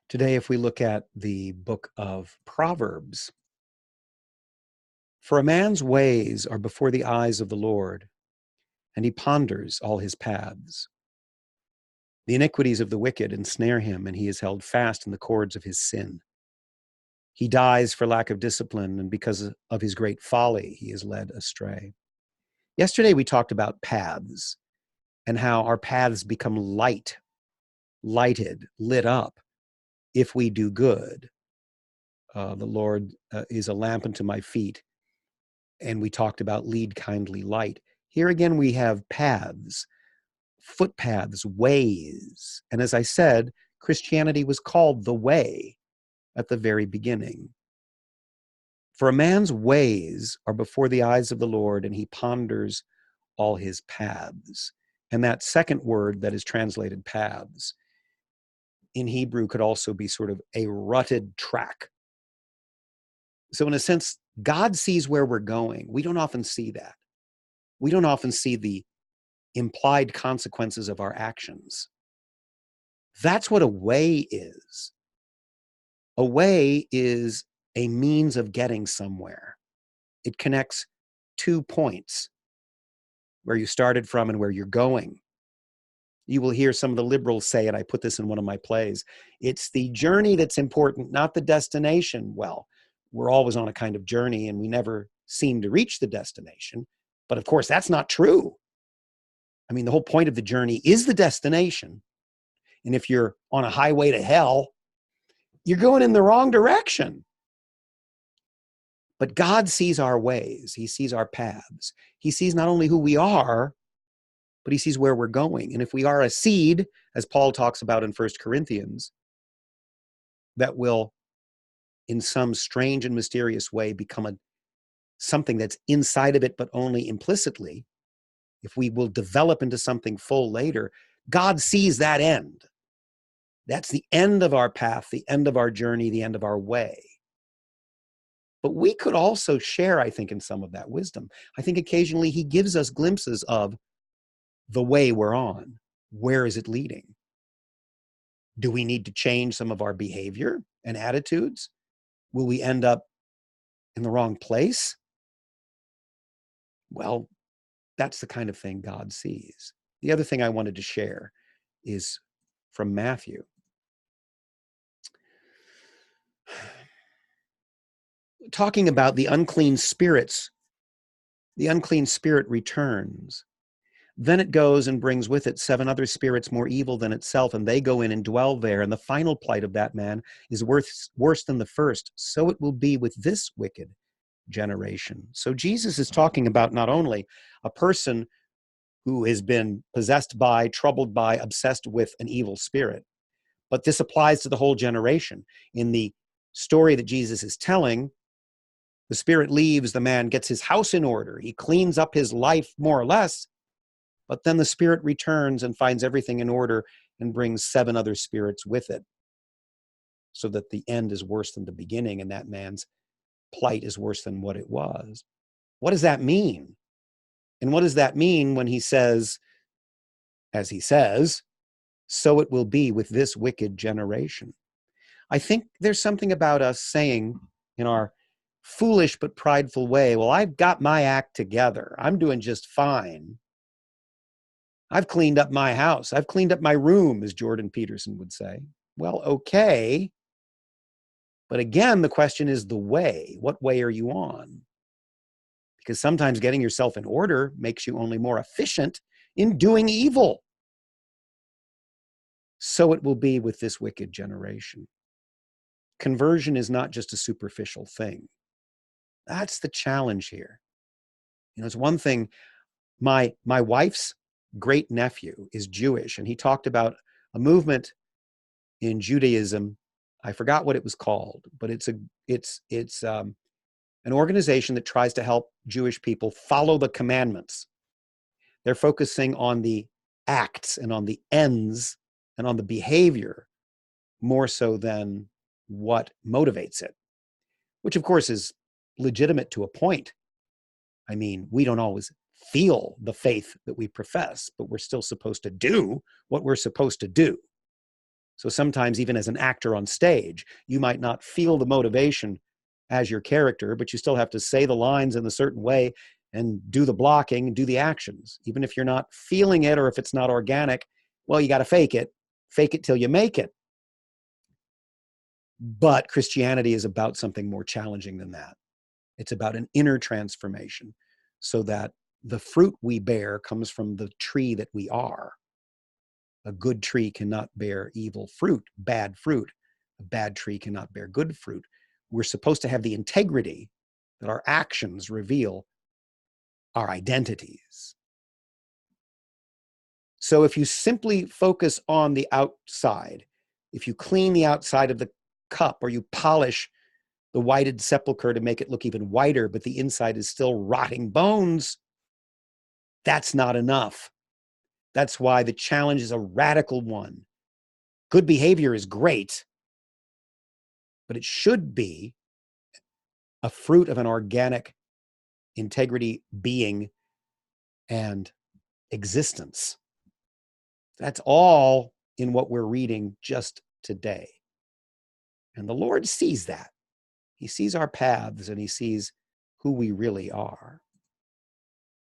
Today, if we look at the book of Proverbs, for a man's ways are before the eyes of the Lord, and he ponders all his paths. The iniquities of the wicked ensnare him, and he is held fast in the cords of his sin. He dies for lack of discipline, and because of his great folly, he is led astray. Yesterday, we talked about paths and how our paths become lighted, lit up, if we do good. The Lord is a lamp unto my feet. And we talked about lead kindly light. Here again, we have paths, footpaths, ways. And as I said, Christianity was called the way at the very beginning. For a man's ways are before the eyes of the Lord, and he ponders all his paths. And that second word that is translated paths in Hebrew could also be sort of a rutted track. So in a sense, God sees where we're going. We don't often see that. We don't often see the implied consequences of our actions. That's what a way is. A way is a means of getting somewhere. It connects 2 points, where you started from and where you're going. You will hear some of the liberals say, and I put this in one of my plays, it's the journey that's important, not the destination. Well, we're always on a kind of journey and we never seem to reach the destination. But of course, that's not true. I mean, the whole point of the journey is the destination. And if you're on a highway to hell, you're going in the wrong direction. But God sees our ways. He sees our paths. He sees not only who we are, but he sees where we're going. And if we are a seed, as Paul talks about in 1 Corinthians, that will, in some strange and mysterious way, become something that's inside of it, but only implicitly, if we will develop into something full later, God sees that end. That's the end of our path, the end of our journey, the end of our way. But we could also share, I think, in some of that wisdom. I think occasionally he gives us glimpses of the way we're on. Where is it leading? Do we need to change some of our behavior and attitudes? Will we end up in the wrong place? Well, that's the kind of thing God sees. The other thing I wanted to share is from Matthew. Talking about the unclean spirits, the unclean spirit returns. Then it goes and brings with it 7 other spirits more evil than itself, and they go in and dwell there. And the final plight of that man is worse than the first. So it will be with this wicked generation. So Jesus is talking about not only a person who has been possessed by, troubled by, obsessed with an evil spirit, but this applies to the whole generation. In the story that Jesus is telling, the spirit leaves, the man gets his house in order, he cleans up his life more or less, but then the spirit returns and finds everything in order and brings 7 other spirits with it, so that the end is worse than the beginning and that man's plight is worse than what it was. What does that mean? And what does that mean when he says, as he says, so it will be with this wicked generation? I think there's something about us saying in our foolish but prideful way, well, I've got my act together. I'm doing just fine. I've cleaned up my house. I've cleaned up my room, as Jordan Peterson would say. Well, okay. But again, the question is the way. What way are you on? Because sometimes getting yourself in order makes you only more efficient in doing evil. So it will be with this wicked generation. Conversion is not just a superficial thing. That's the challenge here. You know, it's one thing, my wife's great nephew is Jewish, and he talked about a movement in Judaism. I forgot what it was called, but it's an organization that tries to help Jewish people follow the commandments. They're focusing on the acts and on the ends and on the behavior more so than what motivates it, which of course is legitimate to a point. I mean, we don't always feel the faith that we profess, but we're still supposed to do what we're supposed to do. So sometimes even as an actor on stage, you might not feel the motivation as your character, but you still have to say the lines in a certain way and do the blocking and do the actions. Even if you're not feeling it or if it's not organic, well, you got to fake it. Fake it till you make it. But Christianity is about something more challenging than that. It's about an inner transformation so that the fruit we bear comes from the tree that we are. A good tree cannot bear evil fruit, bad fruit. A bad tree cannot bear good fruit. We're supposed to have the integrity that our actions reveal our identities. So if you simply focus on the outside, if you clean the outside of the cup or you polish the whited sepulcher to make it look even whiter, but the inside is still rotting bones, that's not enough. That's why the challenge is a radical one. Good behavior is great, but it should be a fruit of an organic integrity, being, and existence. That's all in what we're reading just today. And the Lord sees that. He sees our paths and he sees who we really are.